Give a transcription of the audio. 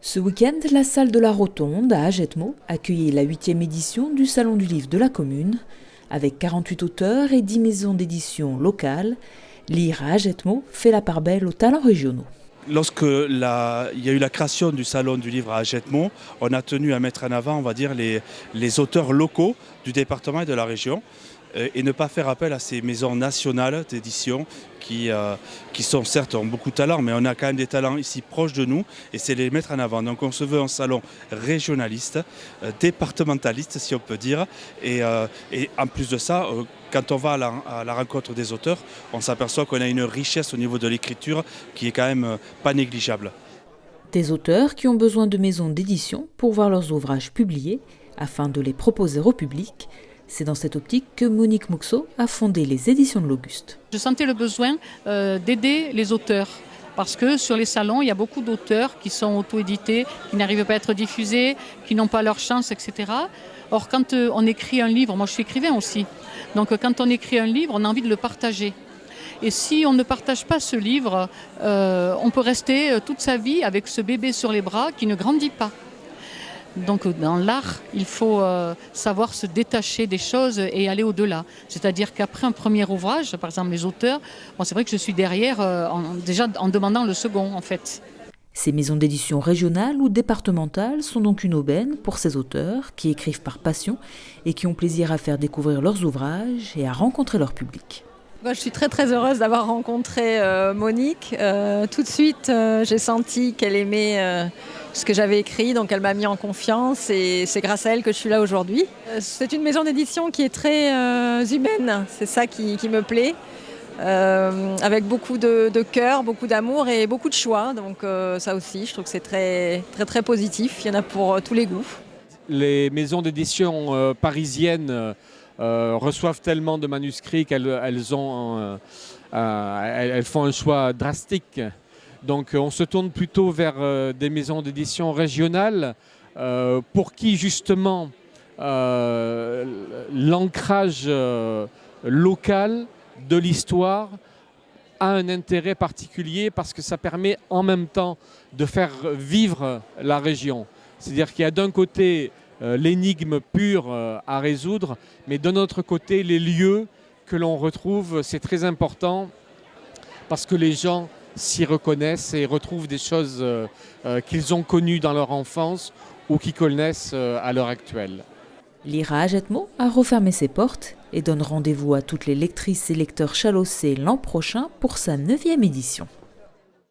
Ce week-end, la salle de la Rotonde à Agetmo accueillait la 8e édition du Salon du livre de la commune. Avec 48 auteurs et 10 maisons d'édition locales, Lire à Agetmo fait la part belle aux talents régionaux. Lorsque il y a eu la création du Salon du livre à Agetmo, on a tenu à mettre en avant, on va dire, les auteurs locaux du département et de la région et ne pas faire appel à ces maisons nationales d'édition qui sont certes ont beaucoup de talent, mais on a quand même des talents ici proches de nous et c'est les mettre en avant. Donc on se veut un salon régionaliste, départementaliste si on peut dire et en plus de ça, quand on va à la rencontre des auteurs, on s'aperçoit qu'on a une richesse au niveau de l'écriture qui est quand même pas négligeable. Des auteurs qui ont besoin de maisons d'édition pour voir leurs ouvrages publiés afin de les proposer au public. C'est dans cette optique que Monique Mouxot a fondé les éditions de l'Auguste. Je sentais le besoin d'aider les auteurs. Parce que sur les salons, il y a beaucoup d'auteurs qui sont auto-édités, qui n'arrivent pas à être diffusés, qui n'ont pas leur chance, etc. Or, quand on écrit un livre, moi je suis écrivain aussi, donc quand on écrit un livre, on a envie de le partager. Et si on ne partage pas ce livre, on peut rester toute sa vie avec ce bébé sur les bras qui ne grandit pas. Donc dans l'art, il faut savoir se détacher des choses et aller au-delà. C'est-à-dire qu'après un premier ouvrage, par exemple les auteurs, c'est vrai que je suis derrière déjà en demandant le second en fait. Ces maisons d'édition régionales ou départementales sont donc une aubaine pour ces auteurs qui écrivent par passion et qui ont plaisir à faire découvrir leurs ouvrages et à rencontrer leur public. Je suis très heureuse d'avoir rencontré Monique. Tout de suite, j'ai senti qu'elle aimait ce que j'avais écrit, donc elle m'a mis en confiance et c'est grâce à elle que je suis là aujourd'hui. C'est une maison d'édition qui est très humaine, c'est ça qui me plaît, avec beaucoup de cœur, beaucoup d'amour et beaucoup de choix. Donc ça aussi, je trouve que c'est très positif, il y en a pour tous les goûts. Les maisons d'édition parisiennes reçoivent tellement de manuscrits qu'elles font un choix drastique. Donc on se tourne plutôt vers des maisons d'édition régionales pour qui justement l'ancrage local de l'histoire a un intérêt particulier parce que ça permet en même temps de faire vivre la région. C'est-à-dire qu'il y a d'un côté l'énigme pure à résoudre, mais d'un autre côté, les lieux que l'on retrouve, c'est très important parce que les gens s'y reconnaissent et retrouvent des choses qu'ils ont connues dans leur enfance ou qu'ils connaissent à l'heure actuelle. Lire à Agetmo a refermé ses portes et donne rendez-vous à toutes les lectrices et lecteurs chalossés l'an prochain pour sa 9e édition.